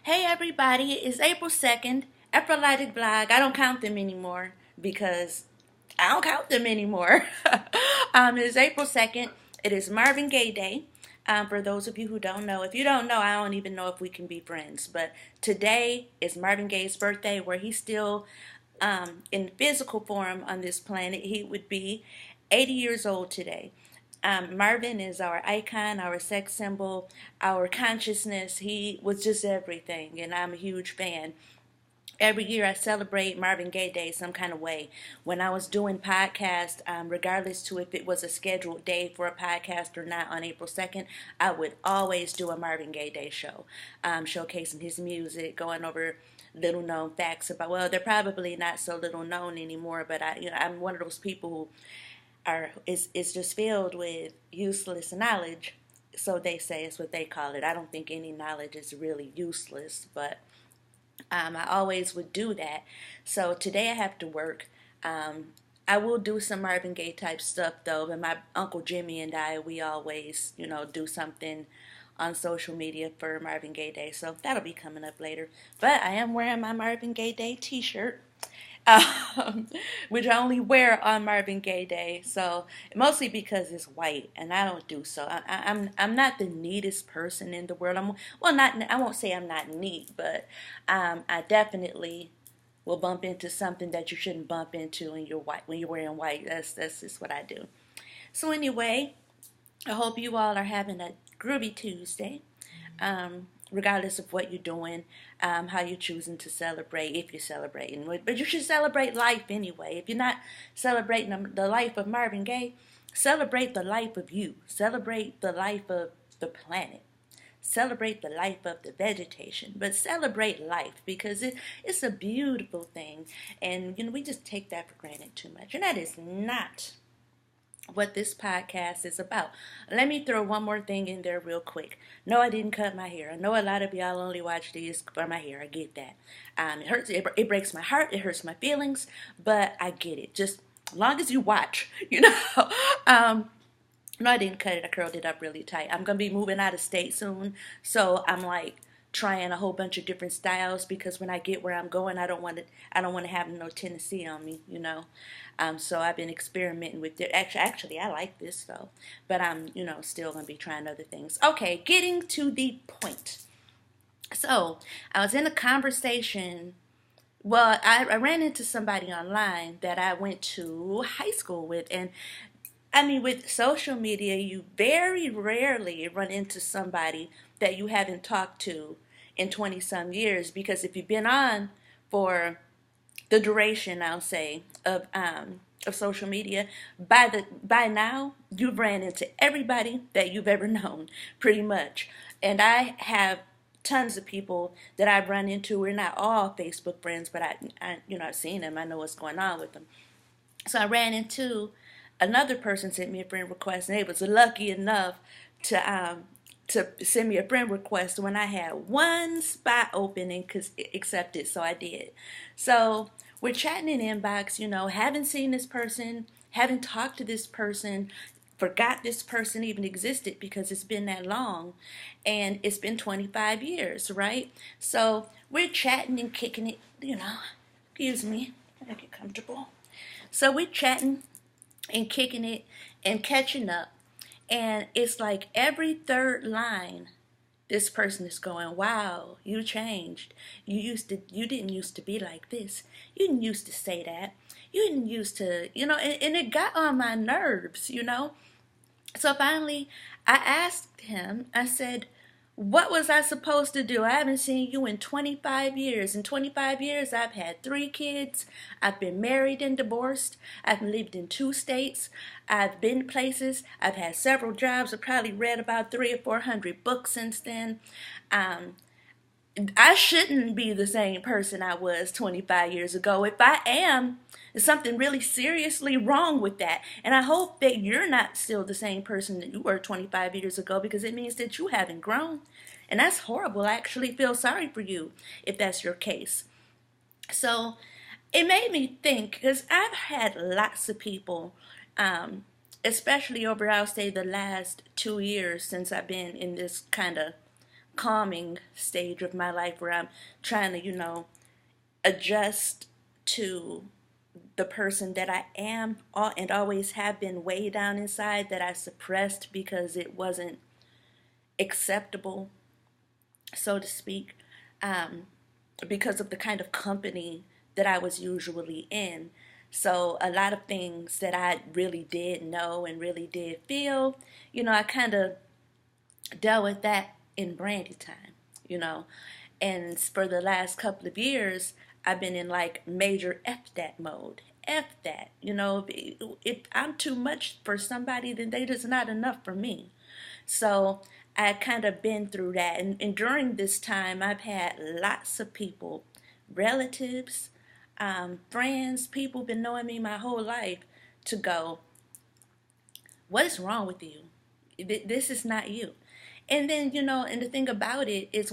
Hey everybody, it's April 2nd, Afrologik blog. I don't count them anymore because I don't count them anymore. It's April 2nd. It is Marvin Gaye Day. For those of you who don't know, if you don't know, I don't even know if we can be friends. But today is Marvin Gaye's birthday, where he's still in physical form on this planet. He would be 80 years old today. Marvin is our icon, our sex symbol, our consciousness. He was just everything, and I'm a huge fan. Every year I celebrate Marvin Gaye Day some kind of way. When I was doing podcasts, regardless to if it was a scheduled day for a podcast or not on April 2nd, I would always do a Marvin Gaye Day show, showcasing his music, going over little known facts about, well, they're probably not so little known anymore, but I'm one of those people who is just filled with useless knowledge. So they say, it's what they call it. I don't think any knowledge is really useless, but I always would do that. So today I have to work. I will do some Marvin Gaye type stuff though, but my Uncle Jimmy and I, we always, do something on social media for Marvin Gaye Day. So that'll be coming up later. But I am wearing my Marvin Gaye Day t-shirt. um, which I only wear on Marvin Gaye Day. So mostly because it's white, and I don't do so. I'm not the neatest person in the world. Not, I won't say I'm not neat, but I definitely will bump into something that you shouldn't bump into when you're wearing white. That's just what I do. So anyway, I hope you all are having a Groovy Tuesday. Regardless of what you're doing, how you're choosing to celebrate, if you're celebrating. But you should celebrate life anyway. If you're not celebrating the life of Marvin Gaye, celebrate the life of you. Celebrate the life of the planet. Celebrate the life of the vegetation. But celebrate life, because it's a beautiful thing. And, we just take that for granted too much. And that is not what this podcast is about. Let me throw one more thing in there real quick. No, I didn't cut my hair. I know a lot of y'all only watch these for my hair. I get that. It hurts. It breaks my heart. It hurts my feelings. But I get it. Just as long as you watch, No, I didn't cut it. I curled it up really tight. I'm gonna be moving out of state soon, so I'm like trying a whole bunch of different styles, because when I get where I'm going, I don't want to have no Tennessee on me. So I've been experimenting with it. Actually, I like this though, but I'm still gonna be trying other things. Okay, getting to the point. So I was in a conversation. Well, I ran into somebody online that I went to high school with, and I mean, with social media, you very rarely run into somebody that you haven't talked to in 20 some years, because if you've been on for the duration, I'll say, of social media, by now you've ran into everybody that you've ever known, pretty much. And I have tons of people that I've run into. We're not all Facebook friends, but I've seen them. I know what's going on with them. So I ran into another person, sent me a friend request, and they was lucky enough to send me a friend request when I had one spot open and could accept it. So I did. So we're chatting in inbox. Haven't seen this person, haven't talked to this person, forgot this person even existed because it's been that long, and it's been 25 years, right? So we're chatting and kicking it. Excuse me, I get comfortable. So we're chatting and kicking it and catching up. And it's like every third line, this person is going, wow, you changed. You didn't used to be like this. You didn't used to say that. You didn't used to, and it got on my nerves. So finally, I asked him, I said, what was I supposed to do? I haven't seen you in 25 years. In 25 years, I've had 3 kids. I've been married and divorced. I've lived in 2 states. I've been places. I've had several jobs. I've probably read about 300 or 400 books since then. I shouldn't be the same person I was 25 years ago. If I am, there's something really seriously wrong with that. And I hope that you're not still the same person that you were 25 years ago, because it means that you haven't grown. And that's horrible. I actually feel sorry for you if that's your case. So it made me think, because I've had lots of people, especially over, I'll say, the last 2 years since I've been in this kind of calming stage of my life where I'm trying to, adjust to the person that I am and always have been way down inside that I suppressed because it wasn't acceptable, so to speak, um, because of the kind of company that I was usually in. So a lot of things that I really did know and really did feel, I kind of dealt with that in brandy time, you know. And for the last couple of years, I've been in like major F that mode. F that, if I'm too much for somebody, then they just not enough for me. So I kind of been through that. And during this time, I've had lots of people, relatives, friends, people been knowing me my whole life to go, what is wrong with you? This is not you. And then, and the thing about it is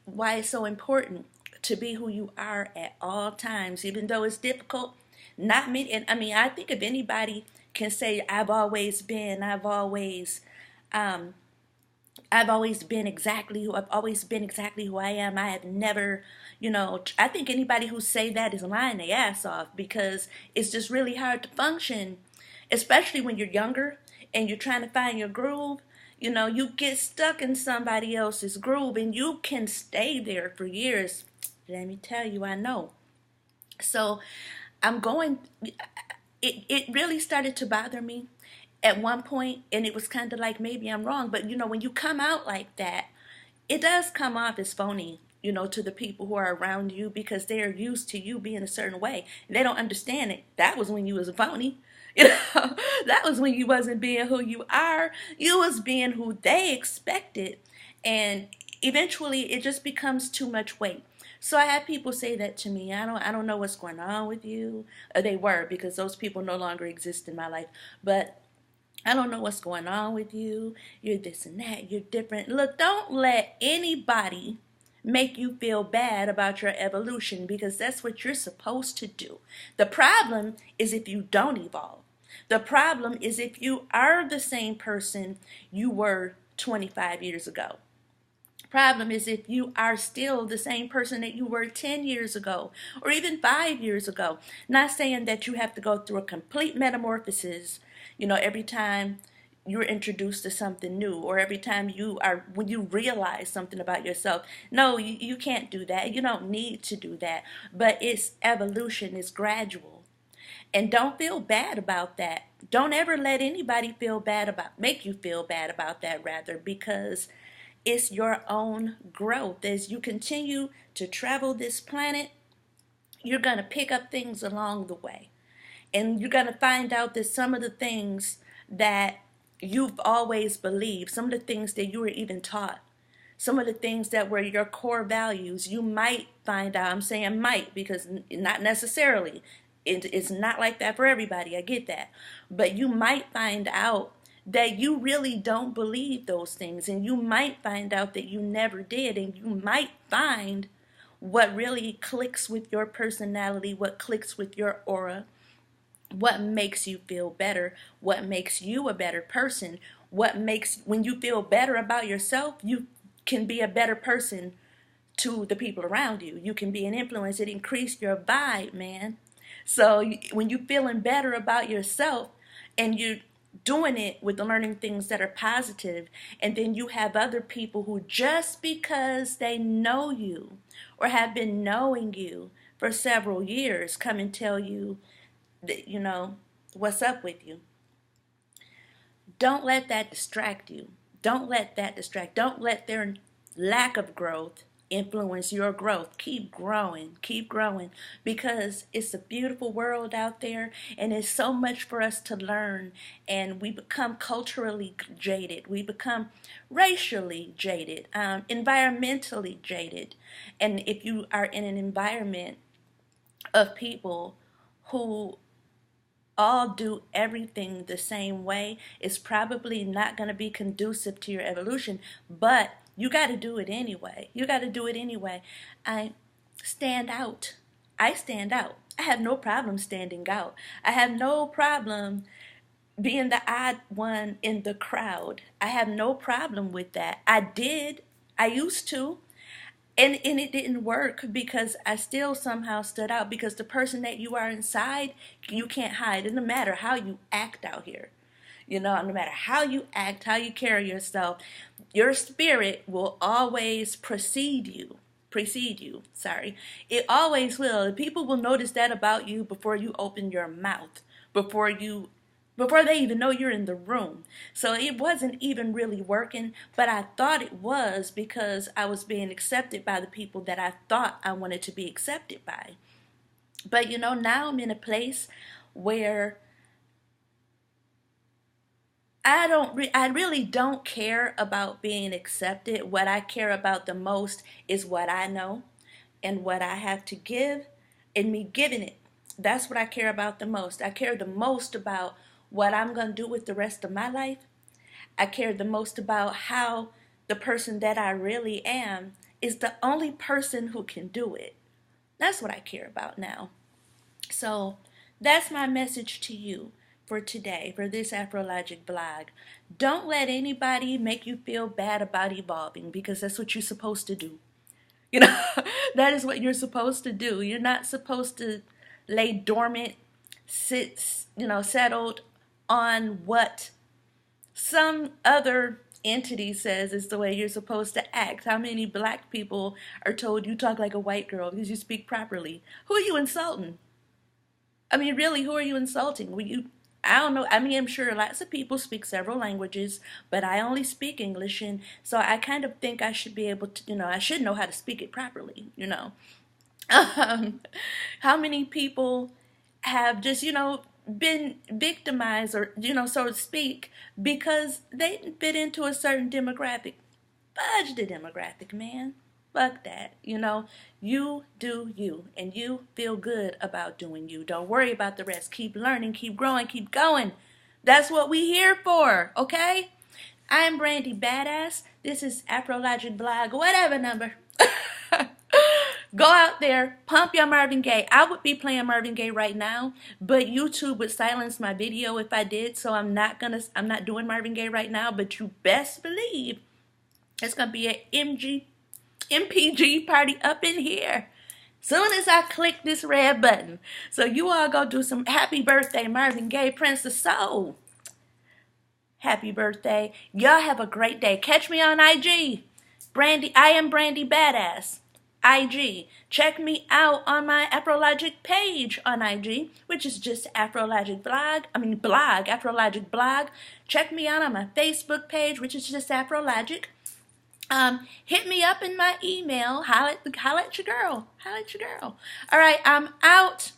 why it's so important to be who you are at all times, even though it's difficult. Not me. And I mean, I think if anybody can say, um, I've always been exactly who I am. I have never, I think anybody who say that is lying their ass off because it's just really hard to function, especially when you're younger and you're trying to find your groove. You get stuck in somebody else's groove and you can stay there for years. Let me tell you, I know. So I'm going, it really started to bother me at one point, and it was kind of like maybe I'm wrong, but when you come out like that, it does come off as phony, to the people who are around you because they are used to you being a certain way. They don't understand it. That was when you was a phony. That was when you wasn't being who you are. You was being who they expected, and eventually it just becomes too much weight. So I had people say that to me. I don't know what's going on with you. They were, because those people no longer exist in my life. But I don't know what's going on with you. You're this and that. You're different. Look, don't let anybody make you feel bad about your evolution because that's what you're supposed to do. The problem is if you don't evolve. The problem is if you are the same person you were 25 years ago. Problem is if you are still the same person that you were 10 years ago or even 5 years ago. Not saying that you have to go through a complete metamorphosis, every time you're introduced to something new or every time when you realize something about yourself. No, you can't do that. You don't need to do that. But it's evolution, it's gradual. And don't feel bad about that. Don't ever let anybody make you feel bad about that, rather, because it's your own growth. As you continue to travel this planet, you're going to pick up things along the way. And you're going to find out that some of the things that you've always believed, some of the things that you were even taught, some of the things that were your core values, you might find out. I'm saying might because not necessarily. It's not like that for everybody. I get that. But you might find out that you really don't believe those things, and you might find out that you never did, and you might find what really clicks with your personality, what clicks with your aura, what makes you feel better, what makes you a better person, when you feel better about yourself, you can be a better person to the people around you. You can be an influence. It increases your vibe, man. So when you're feeling better about yourself and you're doing it with learning things that are positive, and then you have other people who just because they know you or have been knowing you for several years come and tell you that, what's up with you. Don't let that distract you. Don't let their lack of growth influence your growth. Keep growing, because it's a beautiful world out there and there's so much for us to learn, and we become culturally jaded, we become racially jaded, environmentally jaded. And if you are in an environment of people who all do everything the same way, it's probably not going to be conducive to your evolution, but you got to do it anyway. I stand out. I stand out. I have no problem standing out. I have no problem being the odd one in the crowd. I have no problem with that. I did I used to. And it didn't work because I still somehow stood out, because the person that you are inside, you can't hide. It doesn't matter how you act out here. You know, no matter how you act, how you carry yourself, your spirit will always precede you, sorry. It always will. People will notice that about you before you open your mouth, before you before they even know you're in the room. So it wasn't even really working, but I thought it was because I was being accepted by the people that I thought I wanted to be accepted by. But you know, now I'm in a place where I really don't care about being accepted. What I care about the most is what I know and what I have to give and me giving it. That's what I care about the most. I care the most about what I'm going to do with the rest of my life. I care the most about how the person that I really am is the only person who can do it. That's what I care about now. So that's my message to you for today, for this Afrologic blog. Don't let anybody make you feel bad about evolving, because that's what you're supposed to do. You know, that is what you're supposed to do. You're not supposed to lay dormant, settled on what some other entity says is the way you're supposed to act. How many black people are told you talk like a white girl because you speak properly? Who are you insulting? I mean, really, who are you insulting? I don't know. I mean, I'm sure lots of people speak several languages, but I only speak English, and so I kind of think I should be able to, I should know how to speak it properly, How many people have just, been victimized, or, so to speak, because they didn't fit into a certain demographic? Fudge the demographic, man. Fuck that. You do you, and you feel good about doing you. Don't worry about the rest. Keep learning, keep growing, keep going. That's what we here for, okay? I am Brandy Badass. This is Afrologic blog, whatever number. Go out there, pump your Marvin Gaye. I would be playing Marvin Gaye right now, but YouTube would silence my video if I did, so I'm not doing Marvin Gaye right now, but you best believe it's gonna be an MPG party up in here soon as I click this red button. So you all go do some happy birthday, Marvin Gaye, Prince of Soul. Happy birthday. Y'all have a great day. Catch me on IG. I am Brandy Badass. IG. Check me out on my Afrologic page on IG, which is just Afrologic blog, Afrologic blog. Check me out on my Facebook page, which is just Afrologic. Hit me up in my email. Holla at your girl. All right, I'm out.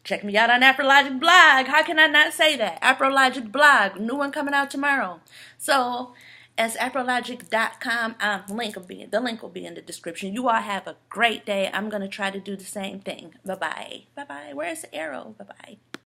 Check me out on Afrologic blog. How can I not say that? Afrologic blog. New one coming out tomorrow. So, as afrologik.com, the link will be in the description. You all have a great day. I'm going to try to do the same thing. Bye-bye. Bye-bye. Where's the arrow? Bye-bye.